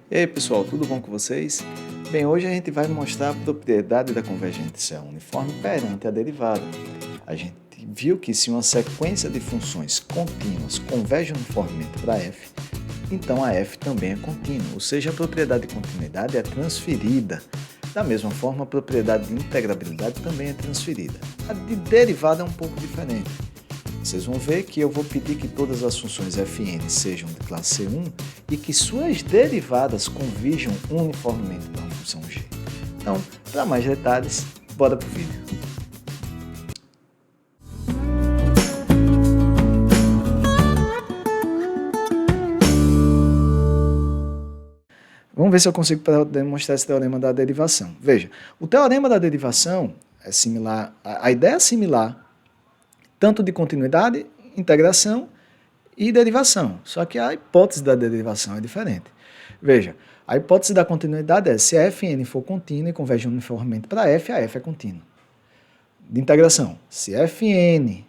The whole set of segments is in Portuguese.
E aí pessoal, tudo bom com vocês? Bem, hoje a gente vai mostrar a propriedade da convergência uniforme perante a derivada. A gente viu que se uma sequência de funções contínuas converge uniformemente para f, então a f também é contínua, ou seja, a propriedade de continuidade é transferida. Da mesma forma, a propriedade de integrabilidade também é transferida. A de derivada é um pouco diferente. Vocês vão ver que eu vou pedir que todas as funções fn sejam de classe C1 e que suas derivadas convirjam uniformemente para uma função g. Então, para mais detalhes, bora para o vídeo. Vamos ver se eu consigo demonstrar esse teorema da derivação. Veja, o teorema da derivação é similar, a ideia é similar, tanto de continuidade, integração e derivação. Só que a hipótese da derivação é diferente. Veja, a hipótese da continuidade é se a fn for contínua e converge uniformemente para f, a f é contínua. De integração, se fn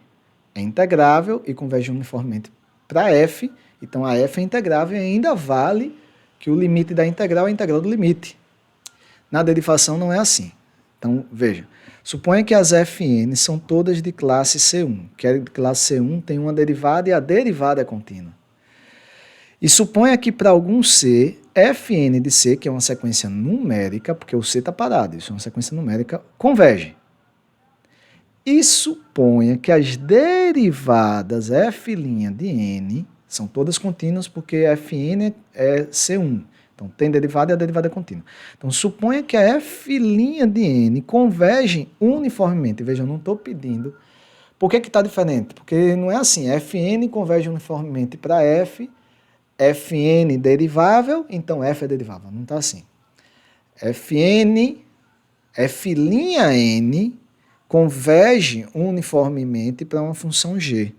é integrável e converge uniformemente para f, então a f é integrável e ainda vale que o limite da integral é a integral do limite. Na derivação não é assim. Então, veja, suponha que as fn são todas de classe C1, que a de classe C1 tem uma derivada e a derivada é contínua. E suponha que para algum c, fn de c, que é uma sequência numérica, porque o c está parado, isso é uma sequência numérica, converge. E suponha que as derivadas f' de n são todas contínuas porque fn é C1. Então, tem derivada e a derivada é contínua. Então, suponha que a f' de n convergem uniformemente. Veja, eu não estou pedindo. Por que está diferente? Porque não é assim. Fn converge uniformemente para f, fn derivável, então f é derivável. Não está assim. F'N converge uniformemente para uma função g.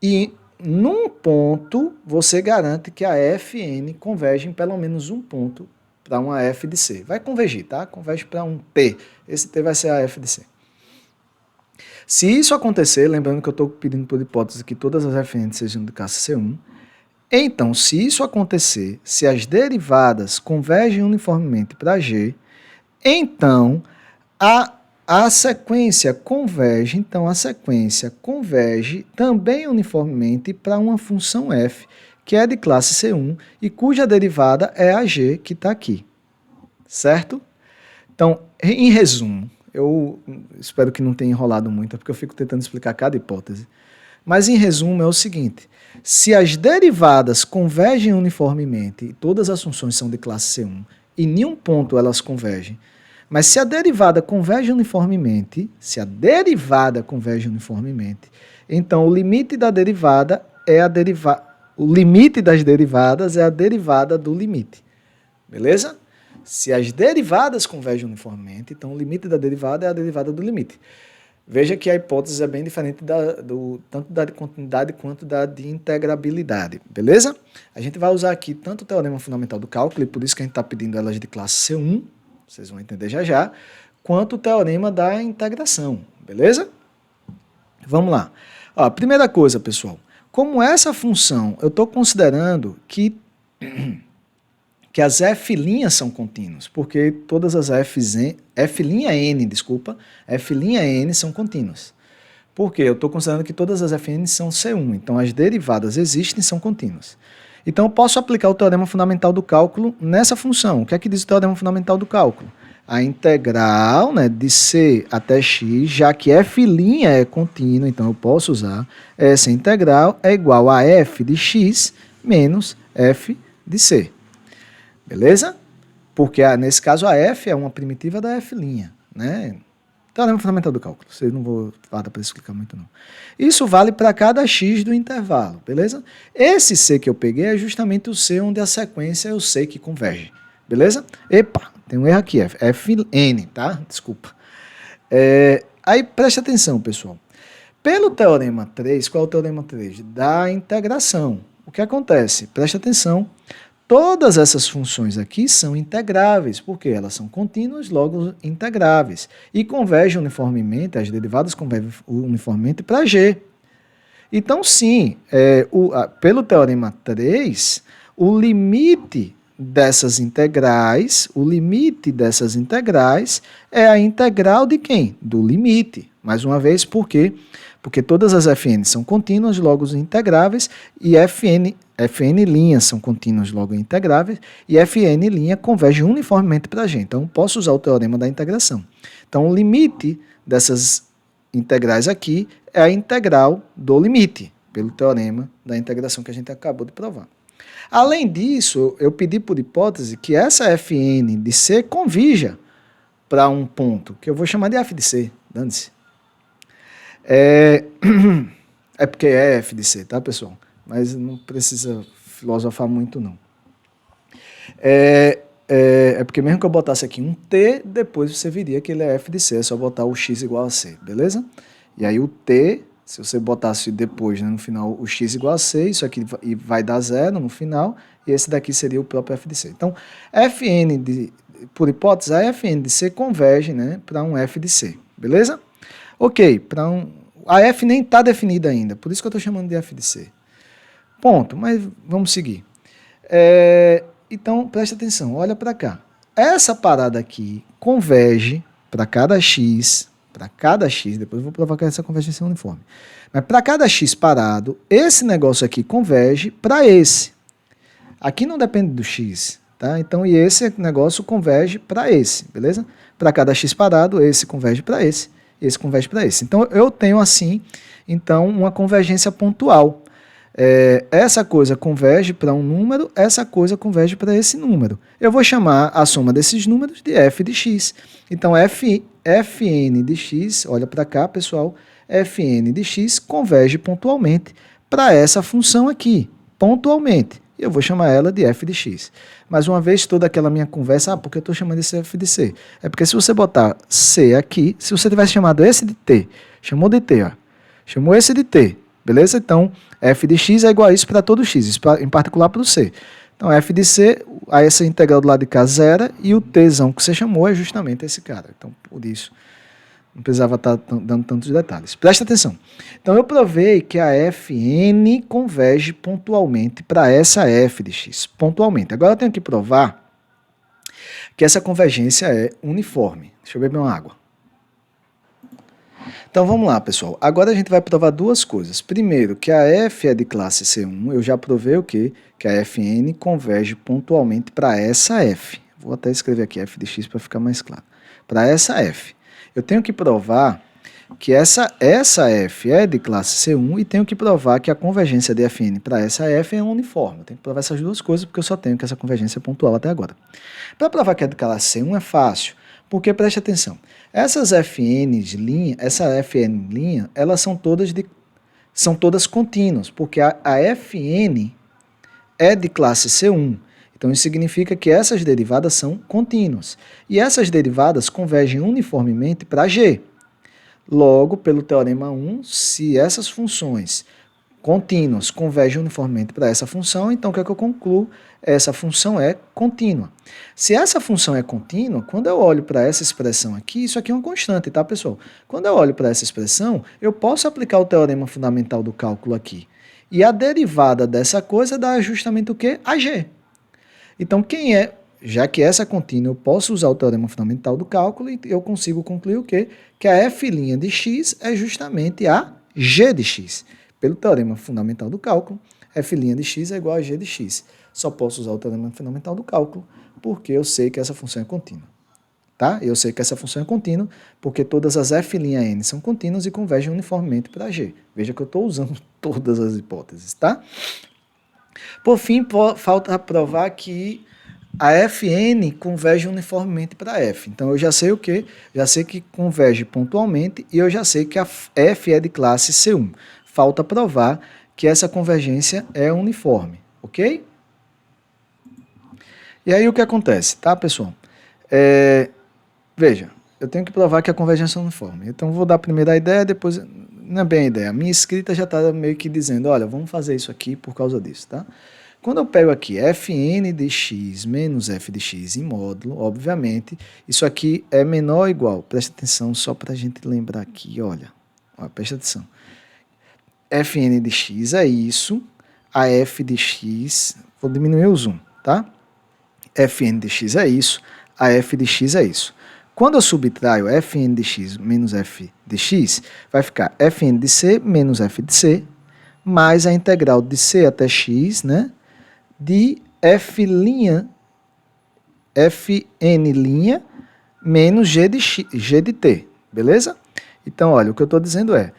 E num ponto, você garante que a fn converge em pelo menos um ponto para uma f de c. Vai convergir, tá? Converge para um t. Esse t vai ser a f de c. Se isso acontecer, lembrando que eu estou pedindo por hipótese que todas as fn sejam de classe C1, então, se isso acontecer, se as derivadas convergem uniformemente para g, então a sequência converge, então a sequência converge também uniformemente para uma função f, que é de classe C1 e cuja derivada é a g, que está aqui. Certo? Então, em resumo, eu espero que não tenha enrolado muito, porque eu fico tentando explicar cada hipótese. Mas em resumo é o seguinte, se as derivadas convergem uniformemente e todas as funções são de classe C1 e em nenhum ponto elas convergem, mas se a derivada converge uniformemente, então o limite da derivada é o limite das derivadas é a derivada do limite. Beleza? Se as derivadas convergem uniformemente, então o limite da derivada é a derivada do limite. Veja que a hipótese é bem diferente tanto da de continuidade quanto da de integrabilidade. Beleza? A gente vai usar aqui tanto o teorema fundamental do cálculo, e por isso que a gente está pedindo elas de classe C1, vocês vão entender já já, quanto o teorema da integração, beleza? Vamos lá. Ó, primeira coisa, pessoal, como essa função, eu estou considerando que as f' são contínuas, porque todas as f'N são contínuas. Por quê? Eu estou considerando que todas as fn são C1, então as derivadas existem e são contínuas. Então, eu posso aplicar o teorema fundamental do cálculo nessa função. O que é que diz o teorema fundamental do cálculo? A integral, né, de c até x, já que f' é contínua, então eu posso usar essa integral, é igual a f de x menos f de c. Beleza? Porque, nesse caso, a f é uma primitiva da f', né? Teorema fundamental do cálculo, vocês não vou dar para explicar muito não. Isso vale para cada x do intervalo, beleza? Esse c que eu peguei é justamente o c onde a sequência é o c que converge, beleza? Epa, tem um erro aqui, fn, tá? Desculpa. Aí preste atenção, pessoal. Pelo teorema 3, qual é o teorema 3? Da integração. O que acontece? Preste atenção. Todas essas funções aqui são integráveis, porque elas são contínuas, logo integráveis. E convergem uniformemente, as derivadas convergem uniformemente para g. Então, sim, pelo teorema 3, o limite dessas integrais, o limite dessas integrais é a integral de quem? Do limite. Mais uma vez, por quê? Porque todas as fn são contínuas, logo integráveis, e fn' são contínuas, logo integráveis, e fn' converge uniformemente para G. Então, posso usar o teorema da integração. Então, o limite dessas integrais aqui é a integral do limite, pelo teorema da integração que a gente acabou de provar. Além disso, eu pedi por hipótese que essa fn de C convija para um ponto, que eu vou chamar de f de C, dane-se. É porque é f de C, tá, pessoal? Mas não precisa filosofar muito, não. É porque mesmo que eu botasse aqui um T, depois você viria que ele é f de C, é só botar o x igual a C, beleza? E aí o T, se você botasse depois, né, no final, o x igual a C, isso aqui vai dar zero no final, e esse daqui seria o próprio f de C. Então, por hipótese, a fn de C converge, né, para um f de C, beleza? Ok, a f nem está definida ainda, por isso que eu estou chamando de f de C. Ponto, mas vamos seguir. Então, presta atenção, olha para cá. Essa parada aqui converge para cada x, depois eu vou provar que essa convergência é uniforme. Mas para cada x parado, esse negócio aqui converge para esse. Aqui não depende do x, tá? Então, e esse negócio converge para esse, beleza? Para cada x parado, esse converge para esse converge para esse. Então, eu tenho assim, então, uma convergência pontual. Essa coisa converge para um número, essa coisa converge para esse número. Eu vou chamar a soma desses números de f de x. Então, fn de x, olha para cá, pessoal, fn de x converge pontualmente para essa função aqui, pontualmente. Eu vou chamar ela de f de x. Mais uma vez, toda aquela minha conversa, porque eu estou chamando esse f de c? É porque se você botar c aqui, se você tivesse chamado esse de t, chamou de t, ó, chamou esse de t, beleza? Então, f de x é igual a isso para todo x, isso em particular para o c. Então, f de c, a essa integral do lado de cá, zero, e o tzão que você chamou é justamente esse cara. Então, por isso, não precisava estar dando tantos detalhes. Presta atenção. Então, eu provei que a fn converge pontualmente para essa f de x. Pontualmente. Agora, eu tenho que provar que essa convergência é uniforme. Deixa eu beber uma água. Então, vamos lá, pessoal. Agora, a gente vai provar duas coisas. Primeiro, que a f é de classe C1. Eu já provei o quê? Que a fn converge pontualmente para essa f. Vou até escrever aqui f de x para ficar mais claro. Para essa f. Eu tenho que provar que essa f é de classe C1 e tenho que provar que a convergência de fn para essa f é uniforme. Eu tenho que provar essas duas coisas porque eu só tenho que essa convergência é pontual até agora. Para provar que é de classe C1 é fácil, porque preste atenção. Essas fn', elas são todas contínuas, porque a fn é de classe C1. Então, isso significa que essas derivadas são contínuas. E essas derivadas convergem uniformemente para G. Logo, pelo teorema 1, se essas funções contínuas convergem uniformemente para essa função, então o que é que eu concluo? Essa função é contínua. Se essa função é contínua, quando eu olho para essa expressão aqui, isso aqui é uma constante, tá, pessoal? Quando eu olho para essa expressão, eu posso aplicar o teorema fundamental do cálculo aqui. E a derivada dessa coisa dá justamente o quê? A G. Então, já que essa é contínua, eu posso usar o teorema fundamental do cálculo e eu consigo concluir o quê? Que a f' de x é justamente a g de x. Pelo teorema fundamental do cálculo, f' de x é igual a g de x. Só posso usar o teorema fundamental do cálculo porque eu sei que essa função é contínua. Tá? Eu sei que essa função é contínua porque todas as f'n são contínuas e convergem uniformemente para g. Veja que eu estou usando todas as hipóteses, tá? Por fim, falta provar que a fn converge uniformemente para f. Então, eu já sei o quê? Já sei que converge pontualmente e eu já sei que a f é de classe C1. Falta provar que essa convergência é uniforme, ok? E aí, o que acontece, tá, pessoal? Veja, eu tenho que provar que a convergência é uniforme. Então, vou dar primeiro a ideia, depois... Não é bem a ideia. A minha escrita já está meio que dizendo, olha, vamos fazer isso aqui por causa disso, tá? Quando eu pego aqui fn de x menos f de x em módulo, obviamente, isso aqui é menor ou igual. Presta atenção só para a gente lembrar aqui, olha. Presta atenção. Fn de x é isso, a f de x, vou diminuir o zoom, tá? Fn de x é isso, a f de x é isso. Quando eu subtraio Fn de x menos f de x, vai ficar Fn de c menos f de c, mais a integral de c até x, né, de Fn' menos g de t, beleza? Então, olha, o que eu estou dizendo é,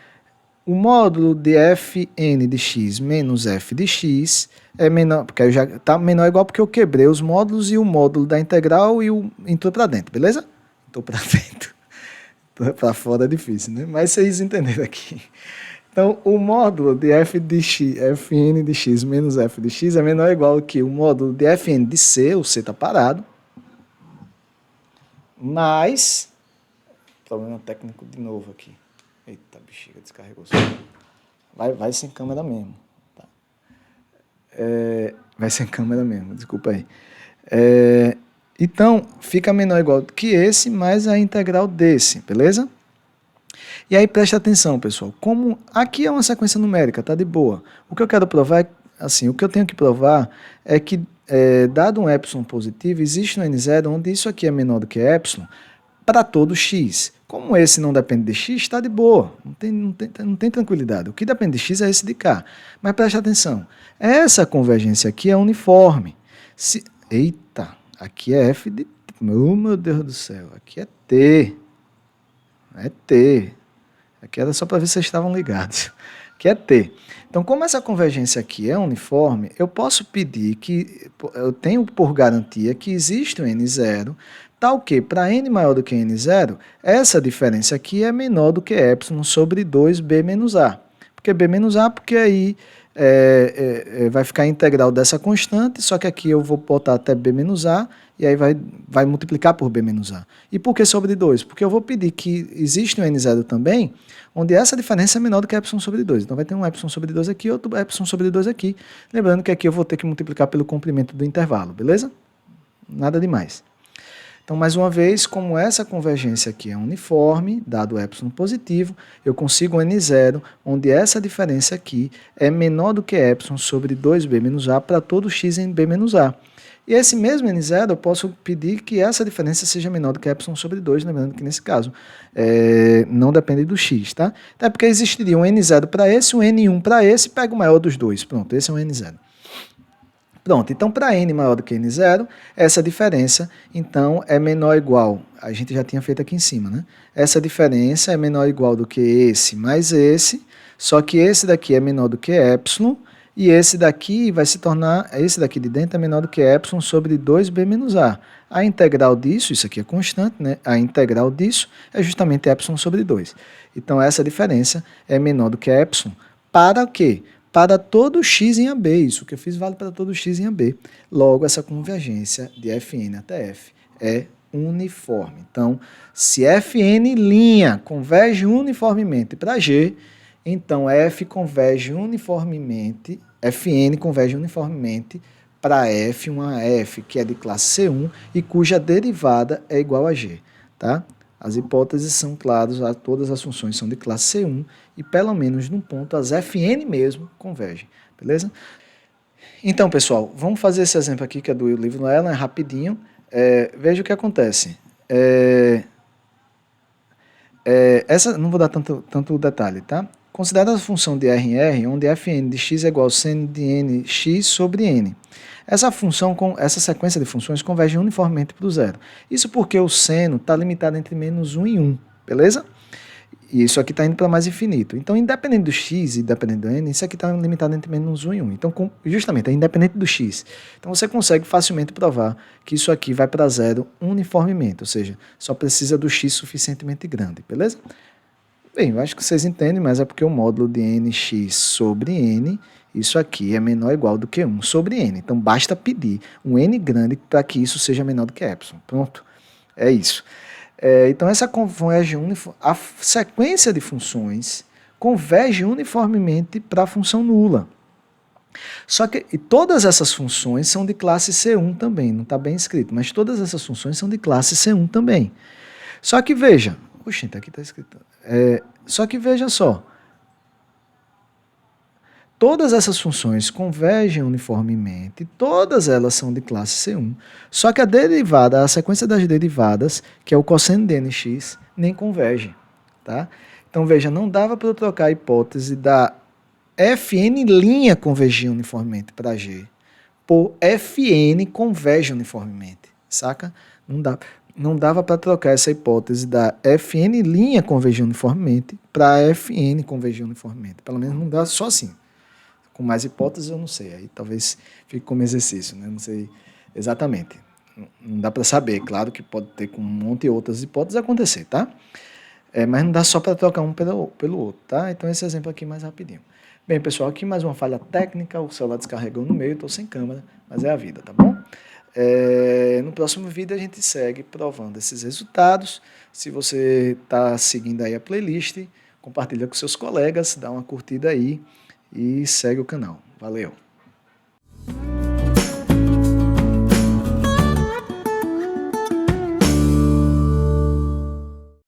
o módulo de Fn de x menos f de x é menor, porque aí já está menor ou igual porque eu quebrei os módulos e o módulo da integral e entrou para dentro, beleza? Entrou para dentro. Para fora é difícil, né? Mas vocês entenderam aqui. Então, o módulo de f de x, Fn de x menos f de x é menor ou igual que o módulo de Fn de c, o c está parado, mais... Problema técnico de novo aqui. Eita, bexiga, descarregou. Vai sem câmera mesmo. Tá. Vai sem câmera mesmo, desculpa aí. Então, fica menor ou igual que esse, mais a integral desse, beleza? E aí presta atenção, pessoal. Como aqui é uma sequência numérica, tá de boa. O que eu quero provar é, assim, o que eu tenho que provar é que, dado um epsilon positivo, existe um n0 onde isso aqui é menor do que epsilon para todo x. Como esse não depende de x, está de boa, não tem tranquilidade. O que depende de x é esse de cá. Mas preste atenção, essa convergência aqui é uniforme. Eita, aqui é f de... Oh, meu Deus do céu, aqui é t. É t. Aqui era só para ver se vocês estavam ligados. Aqui é t. Então, como essa convergência aqui é uniforme, eu posso pedir que... Eu tenho por garantia que existe um n0, tal que, para n maior do que n0, essa diferença aqui é menor do que epsilon sobre 2b menos a. Por que b menos a? Porque aí vai ficar a integral dessa constante, só que aqui eu vou botar até b menos a, e aí vai multiplicar por b menos a. E por que sobre 2? Porque eu vou pedir que existe um n0 também, onde essa diferença é menor do que epsilon sobre 2. Então vai ter um epsilon sobre 2 aqui e outro epsilon sobre 2 aqui. Lembrando que aqui eu vou ter que multiplicar pelo comprimento do intervalo, beleza? Nada demais. Então, mais uma vez, como essa convergência aqui é uniforme, dado o epsilon positivo, eu consigo um n0, onde essa diferença aqui é menor do que epsilon sobre 2b menos a para todo x em b menos a. E esse mesmo n0 eu posso pedir que essa diferença seja menor do que epsilon sobre 2, lembrando que nesse caso não depende do x, tá? Até porque existiria um n0 para esse, um n1 para esse, pega o maior dos dois. Pronto, esse é um n0. Pronto, então para n maior do que n0, essa diferença, então, é menor ou igual, a gente já tinha feito aqui em cima, né? Essa diferença é menor ou igual do que esse mais esse, só que esse daqui é menor do que epsilon, e esse daqui vai se tornar, esse daqui de dentro é menor do que epsilon sobre 2b menos a. A integral disso, isso aqui é constante, né? A integral disso é justamente epsilon sobre 2. Então, essa diferença é menor do que epsilon para o quê? Para todo x em AB, isso que eu fiz vale para todo x em AB. Logo, essa convergência de Fn até F é uniforme. Então, se Fn' converge uniformemente para G, então F converge uniformemente, Fn converge uniformemente para F, uma F que é de classe C1 e cuja derivada é igual a G, tá? As hipóteses são claras, todas as funções são de classe C1 e pelo menos num ponto as Fn mesmo convergem, beleza? Então, pessoal, vamos fazer esse exemplo aqui que é do livro Ellen, é rapidinho. Veja o que acontece. Essa não vou dar tanto detalhe, tá? Considera a função de R em R, onde Fn de x é igual a seno de n x sobre n. Essa sequência de funções converge uniformemente para o zero. Isso porque o seno está limitado entre menos 1 e 1, beleza? E isso aqui está indo para mais infinito. Então, independente do x e independente do n, isso aqui está limitado entre menos 1 e 1. Então, justamente, é independente do x. Então, você consegue facilmente provar que isso aqui vai para zero uniformemente, ou seja, só precisa do x suficientemente grande, beleza? Bem, eu acho que vocês entendem, mas é porque o módulo de nx sobre n, isso aqui é menor ou igual do que 1 sobre n. Então, basta pedir um n grande para que isso seja menor do que epsilon. Pronto, é isso. Então, a sequência de funções converge uniformemente para a função nula. Só que todas essas funções são de classe C1 também, não está bem escrito, mas todas essas funções são de classe C1 também. Só que veja, aqui está escrito. Só que veja só, todas essas funções convergem uniformemente, todas elas são de classe C1, só que a derivada, a sequência das derivadas, que é o cosseno de nx, nem converge. Tá? Então, veja, não dava para eu trocar a hipótese da Fn' convergir uniformemente para G por Fn converge uniformemente, saca? Não dava para trocar essa hipótese da Fn' convergir uniformemente para Fn convergir uniformemente. Pelo menos não dá só assim. Com mais hipóteses eu não sei, aí talvez fique como exercício, né? Não sei exatamente. Não dá para saber, claro que pode ter com um monte de outras hipóteses acontecer, tá? Mas não dá só para trocar um pelo outro, tá? Então esse exemplo aqui mais rapidinho. Bem, pessoal, aqui mais uma falha técnica, o celular descarregou no meio, estou sem câmera, mas é a vida, tá bom? No próximo vídeo a gente segue provando esses resultados. Se você está seguindo aí a playlist, compartilha com seus colegas, dá uma curtida aí e segue o canal. Valeu!